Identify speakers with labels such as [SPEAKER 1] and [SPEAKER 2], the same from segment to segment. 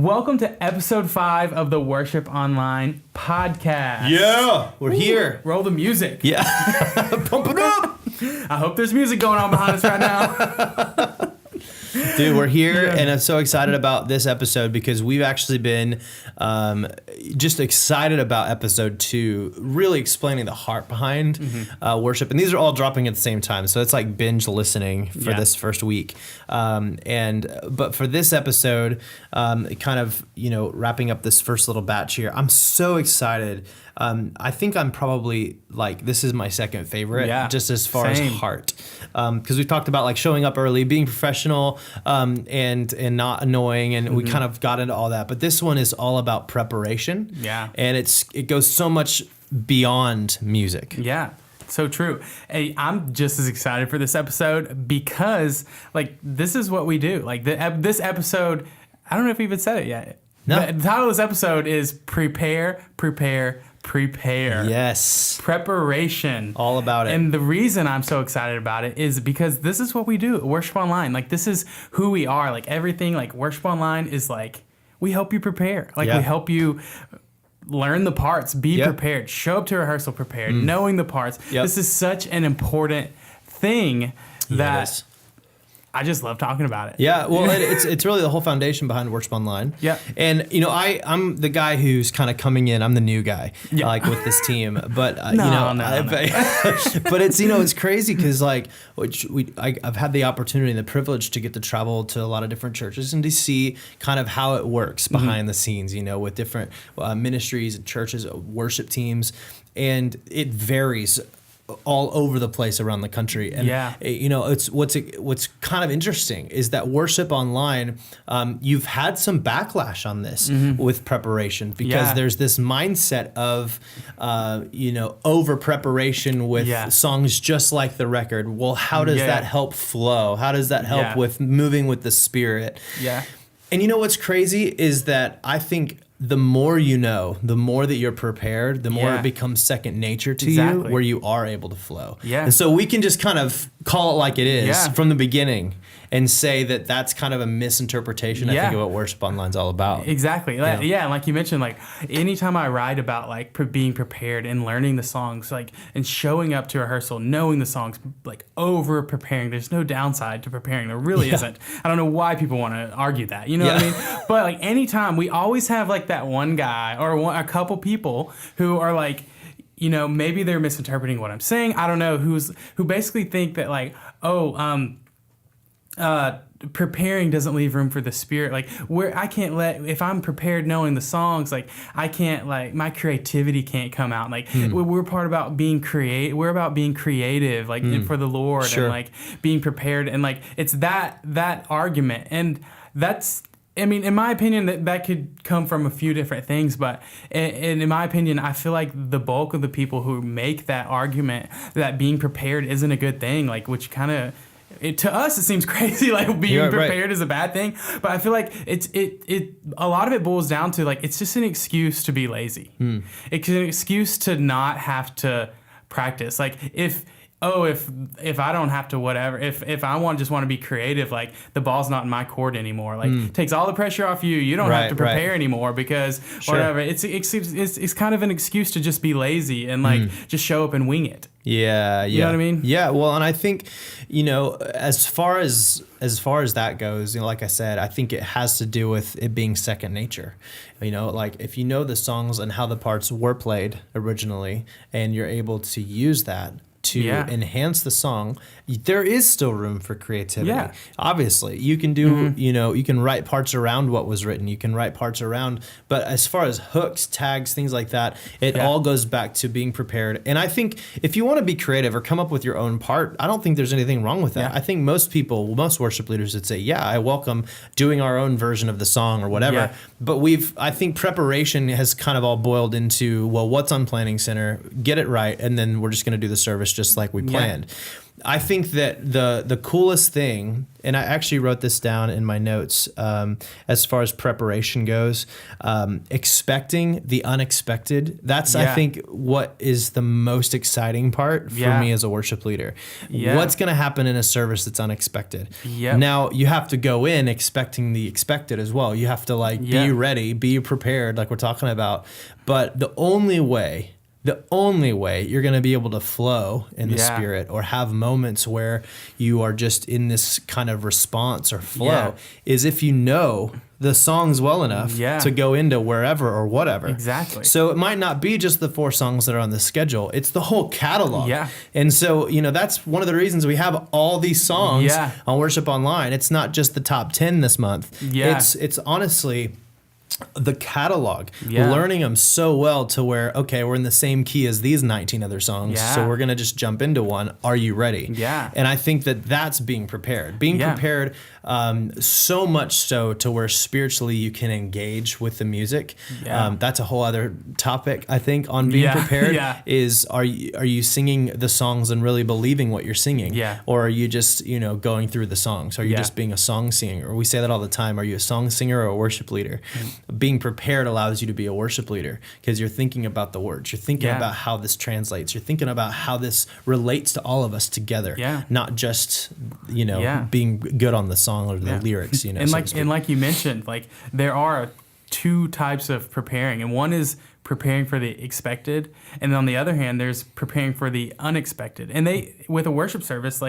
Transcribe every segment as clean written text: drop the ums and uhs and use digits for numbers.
[SPEAKER 1] Welcome to episode 5 of the Worship Online podcast.
[SPEAKER 2] Yeah, we're here.
[SPEAKER 1] Roll the music.
[SPEAKER 2] Yeah, pump it up.
[SPEAKER 1] I hope there's music going on behind us right now.
[SPEAKER 2] Dude, we're here, and I'm so excited about this episode because we've actually been just excited about episode 2, really explaining the heart behind worship. And these are all dropping at the same time, so it's like binge listening for this first week. But for this episode, kind of wrapping up this first little batch here, I'm so excited. I think I'm probably this is my second favorite, just as far as heart, because we've talked about like showing up early, being professional, and not annoying, and we kind of got into all that. But this one is all about preparation, and it goes so much beyond music.
[SPEAKER 1] Yeah. So true. Hey, I'm just as excited for this episode because this is what we do. This episode, I don't know if we even said it yet.
[SPEAKER 2] No.
[SPEAKER 1] The title of this episode is Prepare.
[SPEAKER 2] Yes.
[SPEAKER 1] Preparation.
[SPEAKER 2] All about it.
[SPEAKER 1] And the reason I'm so excited about it is because this is what we do at Worship Online. This is who we are. Everything, Worship Online is we help you prepare. We help you learn the parts, be prepared, show up to rehearsal prepared, knowing the parts. This is such an important thing that I just love talking about it.
[SPEAKER 2] Yeah, well, it's really the whole foundation behind Worship Online. Yeah. And, I'm the guy who's kind of coming in. I'm the new guy, with this team. But,
[SPEAKER 1] No.
[SPEAKER 2] But it's, it's crazy because, I've had the opportunity and the privilege to get to travel to a lot of different churches and to see kind of how it works behind the scenes, with different ministries and churches, worship teams. And it varies all over the place around the country. And, it's what's kind of interesting is that Worship Online, you've had some backlash on this with preparation because there's this mindset of, over preparation with songs just like the record. Well, how does that help flow? How does that help with moving with the Spirit? Yeah. And what's crazy is that I think the more the more that you're prepared, the more it becomes second nature to you, where you are able to flow. Yeah. And so we can just kind of call it like it is from the beginning and say that that's kind of a misinterpretation, I think, of what Worship Online's all about.
[SPEAKER 1] Exactly. And like you mentioned, anytime I write about being prepared and learning the songs, and showing up to rehearsal, knowing the songs, over preparing, there's no downside to preparing. There really isn't. I don't know why people want to argue that, what I mean? But anytime, we always have that one guy or a couple people who are maybe they're misinterpreting what I'm saying. I don't know, who basically think that preparing doesn't leave room for the Spirit. Where I can't if I'm prepared knowing the songs, I can't my creativity can't come out. We're part about being we're about being creative, for the Lord, and being prepared, and it's that argument, and that's. I mean, in my opinion, that could come from a few different things, but in my opinion, I feel like the bulk of the people who make that argument that being prepared isn't a good thing, which kind of, to us, it seems crazy, being prepared is a bad thing, but I feel like a lot of it boils down to, it's just an excuse to be lazy. It's an excuse to not have to practice. If I don't have to whatever, if I just want to be creative, the ball's not in my court anymore. Takes all the pressure off you. You don't have to prepare anymore because whatever. It's kind of an excuse to just be lazy and just show up and wing it.
[SPEAKER 2] Yeah.
[SPEAKER 1] You know what I mean?
[SPEAKER 2] Yeah. Well, and I think, as far as that goes, like I said, I think it has to do with it being second nature. If you know the songs and how the parts were played originally, and you're able to use that to enhance the song, there is still room for creativity. Yeah. Obviously, you can do, you can write parts around what was written. You can write parts around, but as far as hooks, tags, things like that, it all goes back to being prepared. And I think if you want to be creative or come up with your own part, I don't think there's anything wrong with that. Yeah. I think most worship leaders would say, I welcome doing our own version of the song or whatever. Yeah. But I think preparation has kind of all boiled into, what's on Planning Center, get it right, and then we're just going to do the service just like we planned. I think that the coolest thing, and I actually wrote this down in my notes, as far as preparation goes, expecting the unexpected. That's, I think, what is the most exciting part for me as a worship leader. What's going to happen in a service that's unexpected? Now, you have to go in expecting the expected as well. You have to be ready, be prepared, like we're talking about. But the only way you're going to be able to flow in the Spirit or have moments where you are just in this kind of response or flow is if you know the songs well enough to go into wherever or whatever.
[SPEAKER 1] Exactly.
[SPEAKER 2] So it might not be just the 4 songs that are on the schedule. It's the whole catalog.
[SPEAKER 1] Yeah.
[SPEAKER 2] And so, that's one of the reasons we have all these songs on Worship Online. It's not just the top 10 this month.
[SPEAKER 1] Yeah.
[SPEAKER 2] It's honestly the catalog, learning them so well to where, okay, we're in the same key as these 19 other songs, so we're going to just jump into one. Are you ready?
[SPEAKER 1] Yeah.
[SPEAKER 2] And I think that that's being prepared. Being prepared so much so to where spiritually you can engage with the music. That's a whole other topic, I think, on being prepared is are you singing the songs and really believing what you're singing?
[SPEAKER 1] Yeah.
[SPEAKER 2] Or are you just, going through the songs? Are you just being a song singer? Or we say that all the time. Are you a song singer or a worship leader? Being prepared allows you to be a worship leader because you're thinking about the words. You're thinking about how this translates. You're thinking about how this relates to all of us together. Not just, being good on the song or the lyrics,
[SPEAKER 1] And like you mentioned, there are 2 types of preparing, and one is preparing for the expected, and on the other hand, there's preparing for the unexpected. And with a worship service,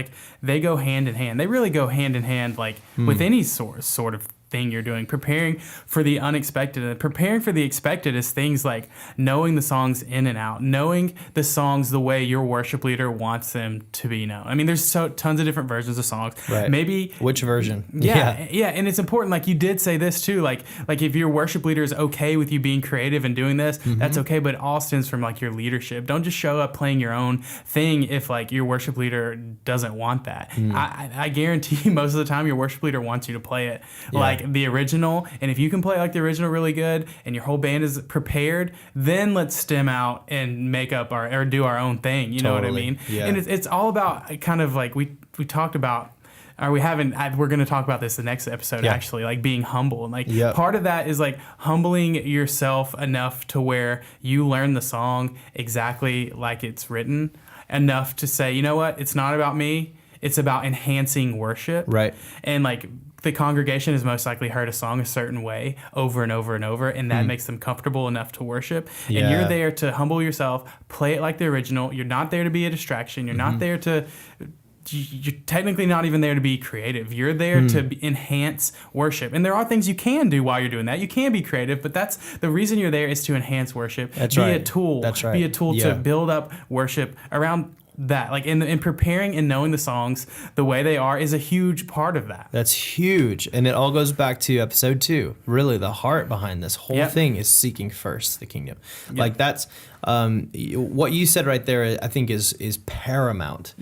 [SPEAKER 1] they go hand in hand. They really go hand in hand, with any sort of thing you're doing, preparing for the unexpected. And preparing for the expected is things like knowing the songs in and out, knowing the songs the way your worship leader wants them to be known. I mean, there's tons of different versions of songs.
[SPEAKER 2] Right.
[SPEAKER 1] Maybe
[SPEAKER 2] which version?
[SPEAKER 1] Yeah, and it's important. Like you did say this too. Like if your worship leader is okay with you being creative and doing this, that's okay. But it all stems from your leadership. Don't just show up playing your own thing if your worship leader doesn't want that. I guarantee most of the time your worship leader wants you to play it the original, and if you can play the original really good and your whole band is prepared, then let's stem out and make up or do our own thing. You know what I mean? Yeah. And it's all about kind of we talked about, or we're going to talk about this the next episode actually, being humble. And part of that is humbling yourself enough to where you learn the song exactly like it's written, enough to say, you know what, it's not about me, it's about enhancing worship.
[SPEAKER 2] Right.
[SPEAKER 1] And the congregation has most likely heard a song a certain way over and over and over, and that makes them comfortable enough to worship. Yeah. And you're there to humble yourself, play it like the original. You're not there to be a distraction. You're not there you're technically not even there to be creative. You're there to enhance worship. And there are things you can do while you're doing that. You can be creative, but that's the reason you're there is to enhance worship.
[SPEAKER 2] That's
[SPEAKER 1] be
[SPEAKER 2] right.
[SPEAKER 1] a tool.
[SPEAKER 2] That's right.
[SPEAKER 1] Be a tool to build up worship around that. In preparing and knowing the songs the way they are is a huge part of that.
[SPEAKER 2] That's huge. And it all goes back to episode 2. Really, the heart behind this whole thing is seeking first the kingdom. That's what you said right there, I think is paramount.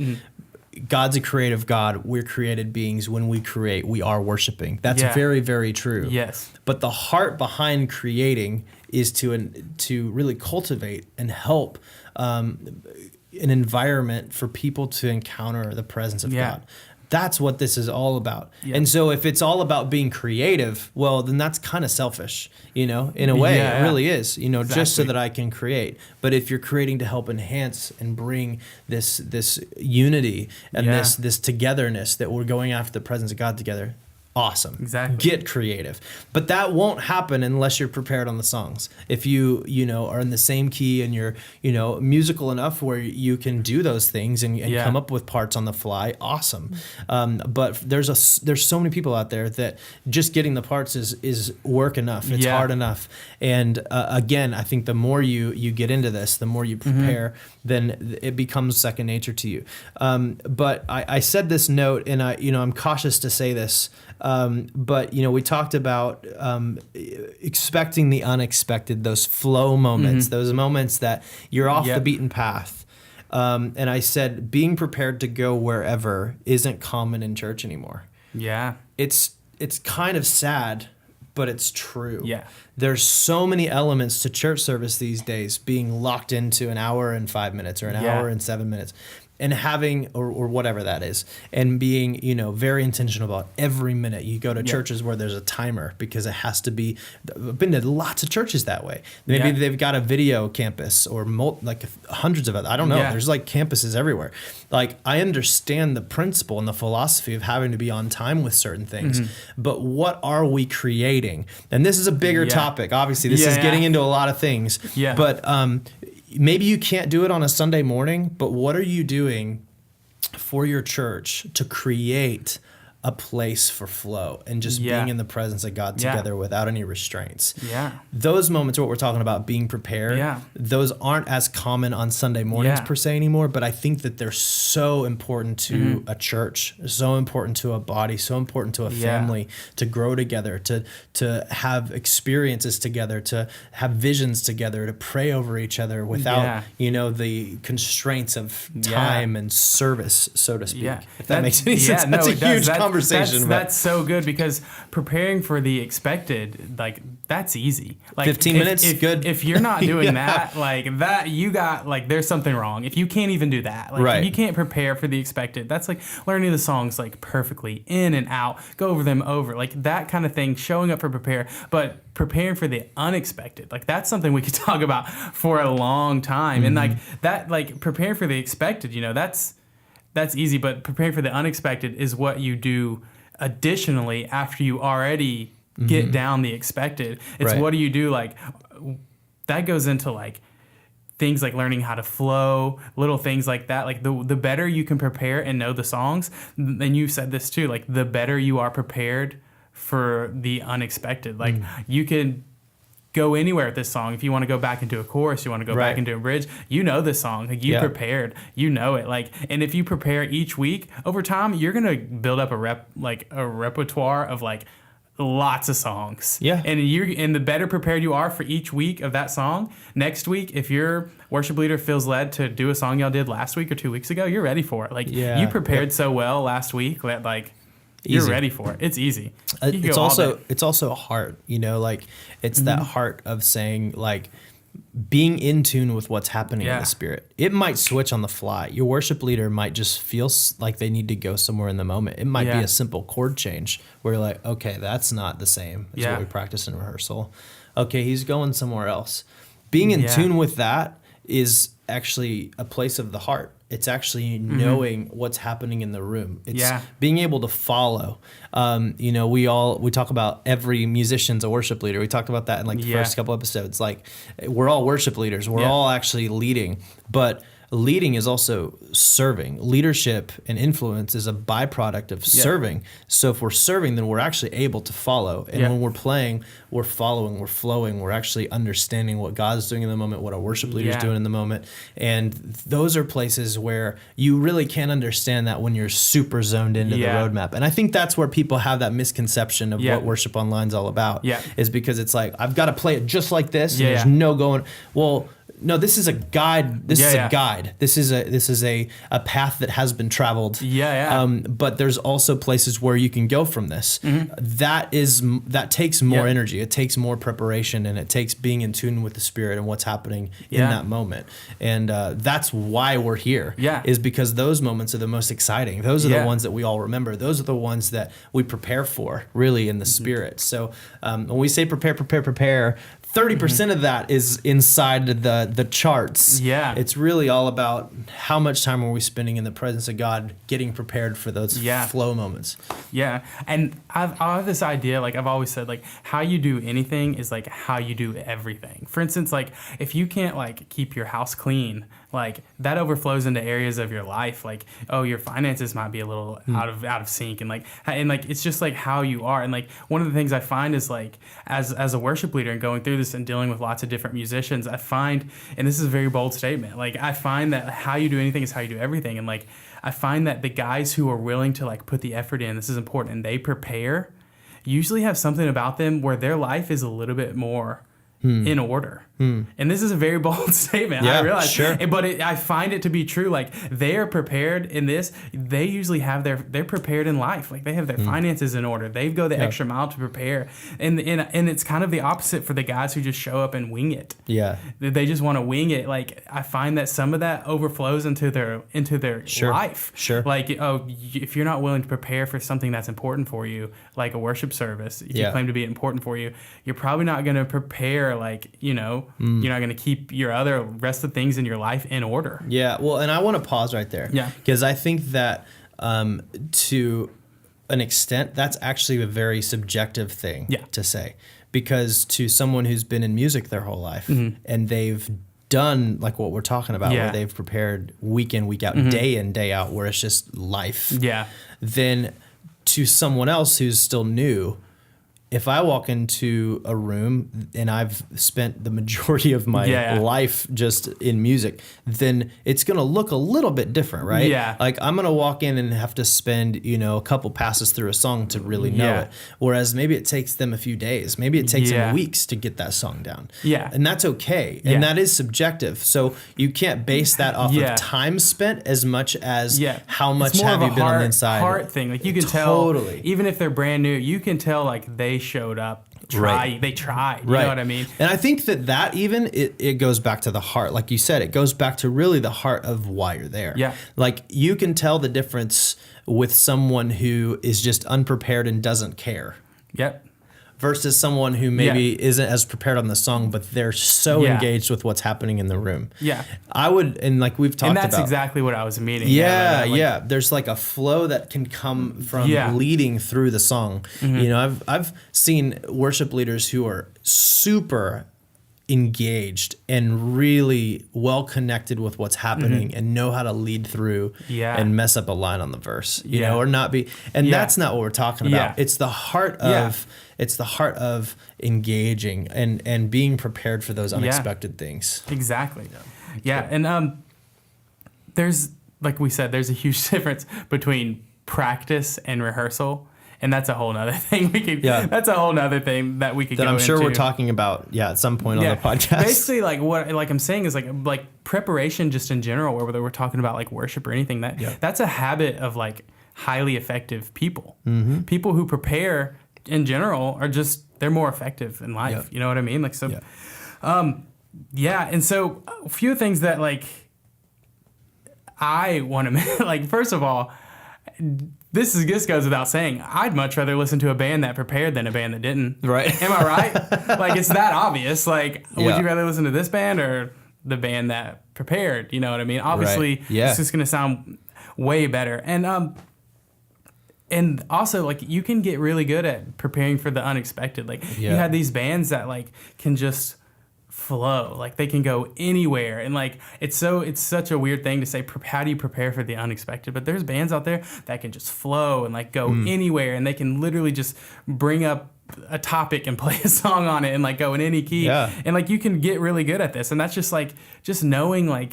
[SPEAKER 2] God's a creative God. We're created beings. When we create, we are worshiping. That's very, very true.
[SPEAKER 1] Yes.
[SPEAKER 2] But the heart behind creating is to really cultivate and help an environment for people to encounter the presence of God. That's what this is all about. Yeah. And so if it's all about being creative, well, then that's kind of selfish, in a way. It really is, just so that I can create. But if you're creating to help enhance and bring this unity and this togetherness that we're going after the presence of God together, awesome.
[SPEAKER 1] Exactly.
[SPEAKER 2] Get creative. But that won't happen unless you're prepared on the songs. If you are in the same key and you're, musical enough where you can do those things and come up with parts on the fly, awesome. But there's so many people out there that just getting the parts is work enough. It's hard enough. And again, I think the more you get into this, the more you prepare, then it becomes second nature to you. But I said this note, and I'm cautious to say this, but we talked about expecting the unexpected, those flow moments, those moments that you're off the beaten path. And I said being prepared to go wherever isn't common in church anymore.
[SPEAKER 1] Yeah.
[SPEAKER 2] It's kind of sad, but it's true.
[SPEAKER 1] Yeah.
[SPEAKER 2] there's so many elements to church service these days being locked into an hour and 5 minutes or an hour and 7 minutes. And having, or whatever that is, and being, very intentional about every minute. You go to churches where there's a timer because it has to be. I've been to lots of churches that way. Maybe they've got a video campus or hundreds of it. I don't know. There's like campuses everywhere. Like, I understand the principle and the philosophy of having to be on time with certain things, but what are we creating? And this is a bigger topic. Obviously, this is getting into a lot of things. Yeah. But maybe you can't do it on a Sunday morning, but what are you doing for your church to create a place for flow and just being in the presence of God together without any restraints? Yeah. Those moments, what we're talking about, being prepared, those aren't as common on Sunday mornings per se anymore, but I think that they're so important to a church, so important to a body, so important to a family to grow together, to have experiences together, to have visions together, to pray over each other without, the constraints of time and service, so to speak. If that makes any sense. That's a huge conversation.
[SPEAKER 1] That's so good, because preparing for the expected, like, that's easy. Like
[SPEAKER 2] 15 minutes, good.
[SPEAKER 1] If you're not doing that, like that, you got, like, there's something wrong. If you can't even do that, like, if you can't prepare for the expected, that's like learning the songs like perfectly in and out, go over them like that kind of thing, showing up for prepare, but preparing for the unexpected, like that's something we could talk about for a long time. And like that, like preparing for the expected, that's easy, but preparing for the unexpected is what you do additionally after you already get down the expected. It's what do you do? Like, that goes into like things like learning how to flow, little things like that. Like the better you can prepare and know the songs, and you said this too, like the better you are prepared for the unexpected. Like you can go anywhere with this song. If you want to go back into a chorus, you want to go back into a bridge, this song, like you prepared, it. Like, and if you prepare each week, over time, you're going to build up a repertoire of like lots of songs. Yeah. And the better prepared you are for each week of that song, next week, if your worship leader feels led to do a song y'all did last week or 2 weeks ago, you're ready for it. Like you prepared so well last week that like, you're ready for it. It's easy.
[SPEAKER 2] It's also a heart, like it's that heart of saying, like, being in tune with what's happening in the spirit. It might switch on the fly. Your worship leader might just feel like they need to go somewhere in the moment. It might be a simple chord change where you're like, okay, that's not the same as what we practice in rehearsal. Okay, he's going somewhere else. Being in tune with that is actually a place of the heart. It's actually knowing what's happening in the room. It's being able to follow. We talk about every musician's a worship leader. We talked about that in like the first couple episodes. Like, we're all worship leaders. We're all actually leading, but leading is also serving. Leadership and influence is a byproduct of serving. So if we're serving, then we're actually able to follow. And when we're playing, we're following, we're flowing, we're actually understanding what God's doing in the moment, what our worship leader's doing in the moment. And those are places where you really can't understand that when you're super zoned into the roadmap. And I think that's where people have that misconception of what Worship Online is all about, is because it's like, I've got to play it just like this, and there's no going, well, no, this is a guide. This is a guide. This is a path that has been traveled. But there's also places where you can go from this. That takes more energy. It takes more preparation, and it takes being in tune with the Spirit and what's happening in that moment. And that's why we're here. Is because those moments are the most exciting. Those are the ones that we all remember. Those are the ones that we prepare for, really, in the Spirit. So when we say prepare, 30% of that is inside the charts. It's really all about how much time are we spending in the presence of God, getting prepared for those flow moments.
[SPEAKER 1] And I have this idea, like I've always said, like how you do anything is like how you do everything. For instance, like if you can't like keep your house clean, like that overflows into areas of your life. Like, oh, your finances might be a little out of sync, and like it's just like how you are. And like one of the things I find is like as a worship leader and going through this and dealing with lots of different musicians, I find, and this is a very bold statement, like I find that how you do anything is how you do everything. And like I find that the guys who are willing to like put the effort in, this is important, and they prepare, usually have something about them where their life is a little bit more in order. And this is a very bold statement.
[SPEAKER 2] Yeah,
[SPEAKER 1] I realize,
[SPEAKER 2] sure.
[SPEAKER 1] but I find it to be true. Like they are prepared in this. They usually have they're prepared in life. Like they have their finances in order. They go the extra mile to prepare. And it's kind of the opposite for the guys who just show up and wing it.
[SPEAKER 2] Yeah.
[SPEAKER 1] They just want to wing it. Like I find that some of that overflows into their life.
[SPEAKER 2] Sure.
[SPEAKER 1] Like, if you're not willing to prepare for something that's important for you, like a worship service, if you claim to be important for you, you're probably not going to prepare, like, you're not going to keep your other rest of things in your life in order.
[SPEAKER 2] Yeah. Well, and I want to pause right there.
[SPEAKER 1] Yeah.
[SPEAKER 2] Because I think that to an extent, that's actually a very subjective thing to say. Because to someone who's been in music their whole life and they've done like what we're talking about, where they've prepared week in, week out, day in, day out, where it's just life. Yeah. Then to someone else who's still new, if I walk into a room and I've spent the majority of my life just in music, then it's going to look a little bit different, right? Yeah. Like I'm going to walk in and have to spend, a couple passes through a song to really know it. Whereas maybe it takes them a few days. Maybe it takes them weeks to get that song down. Yeah. And that's okay. And that is subjective. So you can't base that off of time spent as much as how much have you been on the inside.
[SPEAKER 1] Heart thing. Like you can tell, even if they're brand new, you can tell like they showed up. They tried. You know what I mean?
[SPEAKER 2] And I think that even it goes back to the heart. Like you said, it goes back to really the heart of why you're there. Yeah. Like you can tell the difference with someone who is just unprepared and doesn't care. Yep. Versus someone who maybe isn't as prepared on the song, but they're so engaged with what's happening in the room. Yeah. I would, and like we've talked about.
[SPEAKER 1] And that's exactly what I was meaning.
[SPEAKER 2] Yeah. There's like a flow that can come from leading through the song. I've seen worship leaders who are super engaged and really well connected with what's happening and know how to lead through and mess up a line on the verse, you know, or not be. And that's not what we're talking about. It's the heart of engaging and being prepared for those unexpected things.
[SPEAKER 1] Exactly. Yeah. And there's, like we said, there's a huge difference between practice and rehearsal. And that's a whole nother thing that's a whole nother thing that we could
[SPEAKER 2] that
[SPEAKER 1] go
[SPEAKER 2] I'm sure
[SPEAKER 1] into.
[SPEAKER 2] We're talking about at some point on the podcast.
[SPEAKER 1] Basically, like what I'm saying is like preparation just in general, whether we're talking about like worship or anything, that's a habit of like highly effective people. People who prepare in general are just, they're more effective in life. You know what I mean? Like so and so a few things that like I want to like, first of all, this goes without saying. I'd much rather listen to a band that prepared than a band that didn't. Right. Am I right? Like, it's that obvious. Like, would you rather listen to this band or the band that prepared? You know what I mean? Obviously, it's just going to sound way better. And also, like, you can get really good at preparing for the unexpected. Like, you have these bands that, like, can just flow, like they can go anywhere, and like it's such a weird thing to say, how do you prepare for the unexpected? But there's bands out there that can just flow and like go anywhere, and they can literally just bring up a topic and play a song on it and like go in any key, and like you can get really good at this. And that's just like knowing like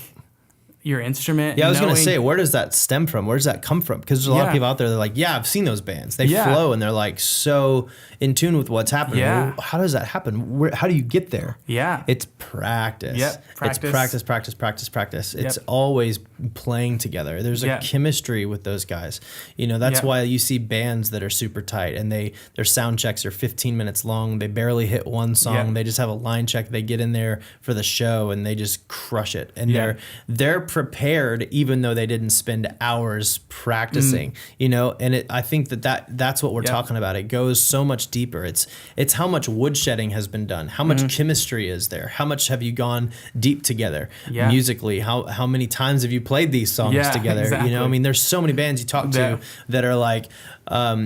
[SPEAKER 1] your instrument.
[SPEAKER 2] Yeah, I was going to say, where does that stem from? Where does that come from? Because there's a lot of people out there that are like, I've seen those bands. They flow and they're like so in tune with what's happening. Yeah. Well, how does that happen? How do you get there? Yeah. It's practice. Yep. It's practice. Yep. It's always playing together. There's a chemistry with those guys. You know, that's why you see bands that are super tight and their sound checks are 15 minutes long. They barely hit one song. Yep. They just have a line check. They get in there for the show and they just crush it. And they're prepared even though they didn't spend hours practicing, you know, and I think that's what we're talking about. It goes so much deeper. It's how much woodshedding has been done, how much chemistry is there, how much have you gone deep together musically, how many times have you played these songs together? Exactly. You know, I mean, there's so many bands you talk to that are like,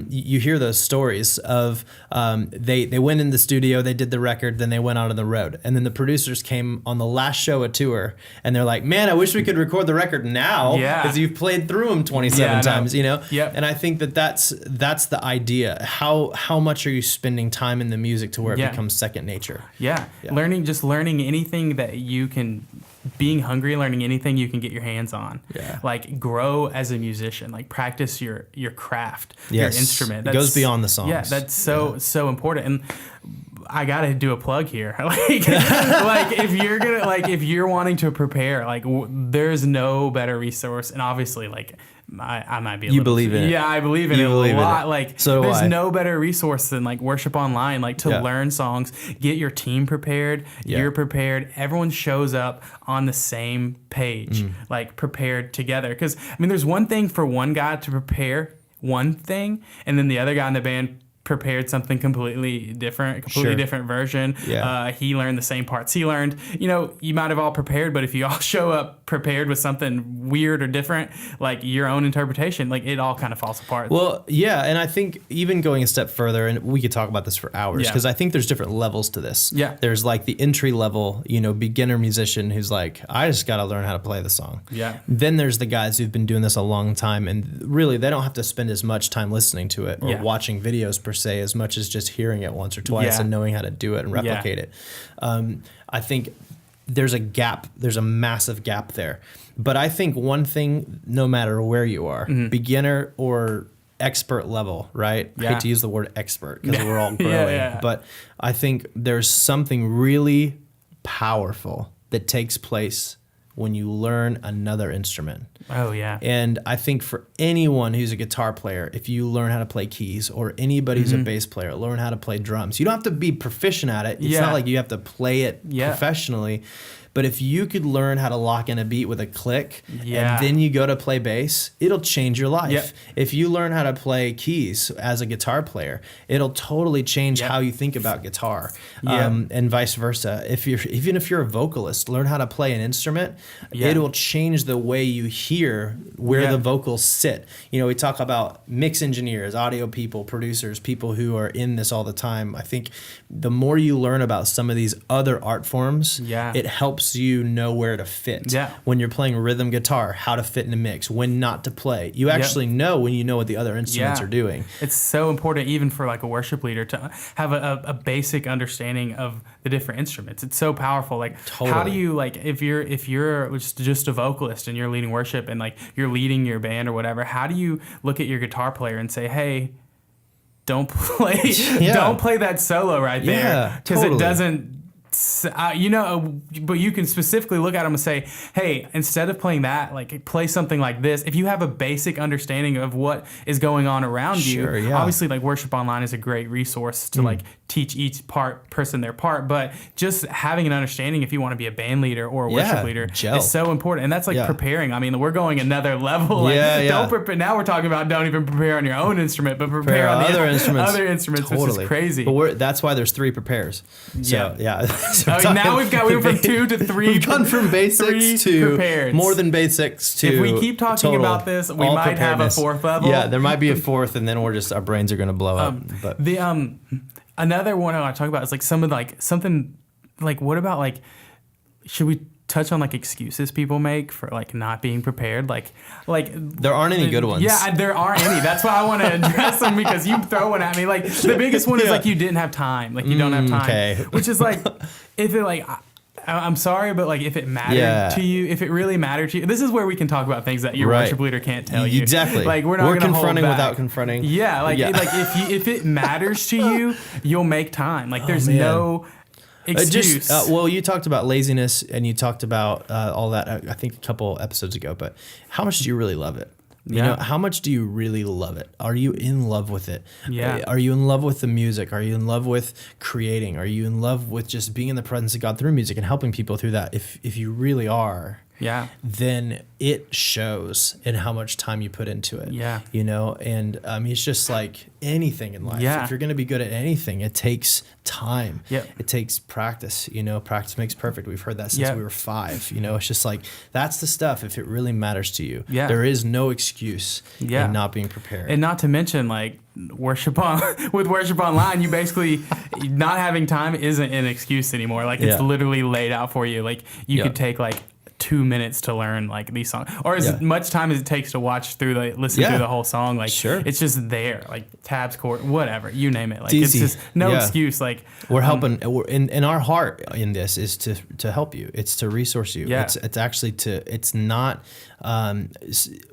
[SPEAKER 2] you hear those stories of they went in the studio, they did the record, then they went out on the road, and then the producers came on the last show of tour and they're like, man, I wish we could record the record now because you've played through them 27 times, you know. And I think that's the idea. How much are you spending time in the music to where it becomes second nature? Learning
[SPEAKER 1] anything that you can, being hungry, learning anything you can get your hands on. Like grow as a musician, like practice your craft, your instrument.
[SPEAKER 2] It goes beyond the songs.
[SPEAKER 1] Yeah, that's so important. And I gotta do a plug here. like if you're wanting to prepare, like there's no better resource. And obviously, like I might be.
[SPEAKER 2] You believe in it.
[SPEAKER 1] Yeah, I believe in it a lot. Like
[SPEAKER 2] so
[SPEAKER 1] there's no better resource than like Worship Online, like to learn songs, get your team prepared. You're prepared. Everyone shows up on the same page, like prepared together. Because I mean, there's one thing for one guy to prepare one thing, and then the other guy in the band prepared something completely different, different version. He learned the same parts he learned. You know, you might have all prepared, but if you all show up prepared with something weird or different, like your own interpretation, like it all kind of falls apart.
[SPEAKER 2] Well, yeah, and I think even going a step further, and we could talk about this for hours, because I think there's different levels to this.
[SPEAKER 1] Yeah.
[SPEAKER 2] There's like the entry level, you know, beginner musician who's like, I just got to learn how to play the song.
[SPEAKER 1] Yeah.
[SPEAKER 2] Then there's the guys who've been doing this a long time, and really they don't have to spend as much time listening to it or watching videos per se, as much as just hearing it once or twice and knowing how to do it and replicate it. I think there's a gap. There's a massive gap there. But I think one thing, no matter where you are, beginner or expert level, right? I hate to use the word expert because we're all growing. But I think there's something really powerful that takes place when you learn another instrument.
[SPEAKER 1] Oh, yeah.
[SPEAKER 2] And I think for anyone who's a guitar player, if you learn how to play keys, or anybody who's a bass player, learn how to play drums. You don't have to be proficient at it. It's not like you have to play it professionally. But if you could learn how to lock in a beat with a click, and then you go to play bass, it'll change your life. If you learn how to play keys as a guitar player, it'll totally change how you think about guitar, and vice versa. Even if you're a vocalist, learn how to play an instrument, it will change the way you hear where the vocals sit. You know, we talk about mix engineers, audio people, producers, people who are in this all the time. I think the more you learn about some of these other art forms, it helps you know where to fit. When you're playing rhythm guitar, how to fit in a mix, when not to play. You actually know when you know what the other instruments are doing.
[SPEAKER 1] It's so important even for like a worship leader to have a basic understanding of the different instruments. It's so powerful. Like how do you, like if you're just a vocalist and you're leading worship and like you're leading your band or whatever, how do you look at your guitar player and say, hey, don't play that solo right there, because it doesn't, but you can specifically look at them and say, hey, instead of playing that, like play something like this. If you have a basic understanding of what is going on around you, obviously like Worship Online is a great resource to like teach each person their part, but just having an understanding if you want to be a band leader or a worship leader is so important. And that's like preparing. I mean, we're going another level. Like, don't prepare. Now we're talking about don't even prepare on your own instrument, but prepare on the other instruments, which is crazy.
[SPEAKER 2] But that's why there's 3 prepares. So
[SPEAKER 1] now we went from 2 to 3.
[SPEAKER 2] We've gone from basics to
[SPEAKER 1] prepareds.
[SPEAKER 2] More than basics to
[SPEAKER 1] if we keep talking
[SPEAKER 2] total,
[SPEAKER 1] about this, we might have a 4th level.
[SPEAKER 2] Yeah, there might be a 4th, and then our brains are going to blow up. But
[SPEAKER 1] another one I want to talk about is like something like, what about like, should we touch on like excuses people make for like not being prepared? Like
[SPEAKER 2] there aren't any good ones.
[SPEAKER 1] Yeah, there aren't any. That's why I want to address them, because you throw one at me. Like the biggest one is like you didn't have time. Like you don't have time, which is like, if it like, I'm sorry, but like if it mattered to you, if it really mattered to you, this is where we can talk about things that your worship leader can't tell you.
[SPEAKER 2] Exactly.
[SPEAKER 1] Like we're confronting
[SPEAKER 2] without confronting.
[SPEAKER 1] Yeah, like if it matters to you, you'll make time. Like there's no excuse.
[SPEAKER 2] Well, you talked about laziness and you talked about all that, I think a couple episodes ago, but how much do you really love it? You know, how much do you really love it? Are you in love with it?
[SPEAKER 1] Yeah.
[SPEAKER 2] Are you in love with the music? Are you in love with creating? Are you in love with just being in the presence of God through music and helping people through that? If you really are, then it shows in how much time you put into it.
[SPEAKER 1] Yeah.
[SPEAKER 2] You know, and it's just like anything in life.
[SPEAKER 1] Yeah.
[SPEAKER 2] If you're going to be good at anything, it takes time.
[SPEAKER 1] Yep.
[SPEAKER 2] It takes practice. You know, practice makes perfect. We've heard that since we were 5. You know, it's just like, that's the stuff if it really matters to you.
[SPEAKER 1] Yeah.
[SPEAKER 2] There is no excuse in not being prepared.
[SPEAKER 1] And not to mention, like, with Worship Online, you basically, not having time isn't an excuse anymore. Like, it's literally laid out for you. Like, you could take, like, 2 minutes to learn like these songs, or as much time as it takes to listen through the whole song. Like it's just there, like tabs, chord, whatever, you name it. Like it's just no excuse. Like
[SPEAKER 2] we're helping. In our heart in this is to help you. It's to resource you.
[SPEAKER 1] Yeah.
[SPEAKER 2] It's actually it's not.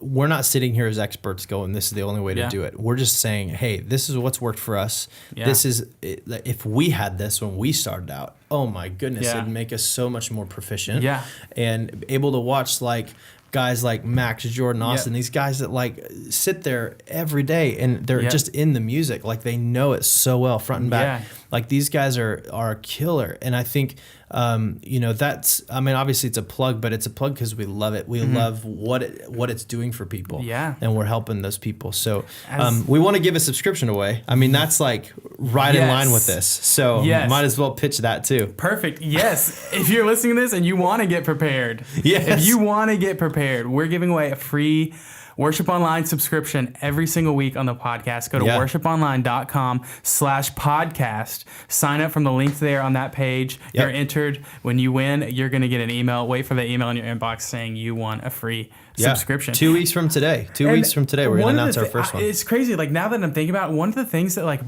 [SPEAKER 2] We're not sitting here as experts going, this is the only way to do it. We're just saying, hey, this is what's worked for us. Yeah. This is, if we had this when we started out, oh my goodness, it'd make us so much more proficient. Yeah. And able to watch like guys like Max, Jordan, Austin, these guys that like sit there every day and they're just in the music. Like they know it so well front and back. Yeah. Like these guys are a killer. And I think, that's, I mean, obviously it's a plug, but it's a plug because we love it. We love what it's doing for people. Yeah. And we're helping those people. So we want to give a subscription away. I mean, that's like right in line with this. So might as well pitch that too.
[SPEAKER 1] Perfect. Yes. If you're listening to this and you want to get prepared, if you want to get prepared, we're giving away a free Worship Online subscription every single week on the podcast. Go to worshiponline.com/podcast. Sign up from the link there on that page. You're entered. When you win, you're going to get an email. Wait for the email in your inbox saying you won a free subscription.
[SPEAKER 2] 2 weeks from today. 2 weeks from today, we're going to announce our first one.
[SPEAKER 1] It's crazy. Like now that I'm thinking about it, one of the things that like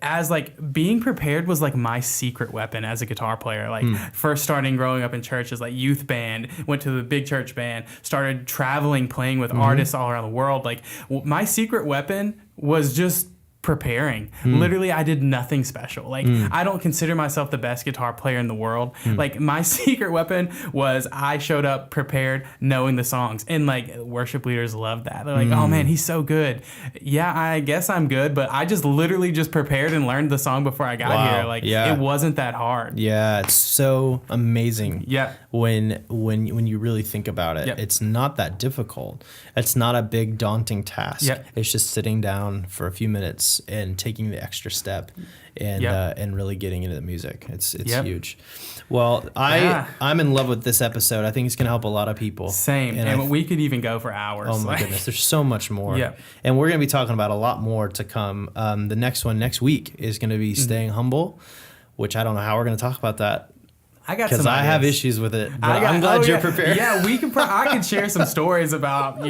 [SPEAKER 1] as like being prepared was like my secret weapon as a guitar player. Like first starting growing up in churches, like youth band, went to the big church band, started traveling, playing with artists all around the world. Like my secret weapon was just preparing. Literally, I did nothing special. Like I don't consider myself the best guitar player in the world. Like my secret weapon was I showed up prepared, knowing the songs, and like worship leaders love that. They're like, oh man, he's so good. Yeah, I guess I'm good, but I just literally just prepared and learned the song before I got here. Like it wasn't that hard.
[SPEAKER 2] Yeah, it's so amazing. Yeah. When you really think about it, it's not that difficult. It's not a big daunting task. It's just sitting down for a few minutes and taking the extra step and really getting into the music. It's huge. Well, I'm in love with this episode. I think it's going to help a lot of people.
[SPEAKER 1] Same. And we could even go for hours.
[SPEAKER 2] Oh my goodness. There's so much more. And we're going to be talking about a lot more to come. The next one next week is going to be staying humble, which I don't know how we're going to talk about that.
[SPEAKER 1] I got some ideas.
[SPEAKER 2] Because I have issues with it. But I'm glad you're prepared.
[SPEAKER 1] Yeah, we can. I could share some stories about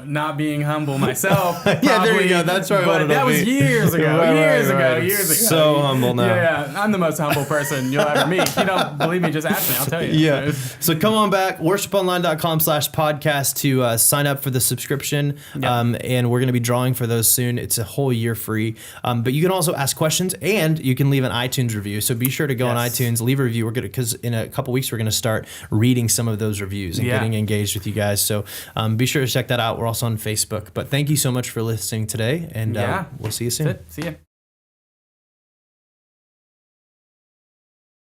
[SPEAKER 1] not being humble myself.
[SPEAKER 2] Yeah, there you go. That's where I wanted to be.
[SPEAKER 1] That was years ago. Years ago.
[SPEAKER 2] So humble now.
[SPEAKER 1] Yeah, I'm the most humble person you'll ever meet. If you don't believe me, just ask me. I'll tell you.
[SPEAKER 2] Yeah. So come on back, worshiponline.com/podcast to sign up for the subscription. And we're going to be drawing for those soon. It's a whole year free. But you can also ask questions and you can leave an iTunes review. So be sure to go on iTunes, leave a review. We're good because in a couple weeks, we're going to start reading some of those reviews and getting engaged with you guys. So be sure to check that out. We're also on Facebook. But thank you so much for listening today, and we'll see you soon.
[SPEAKER 1] See ya.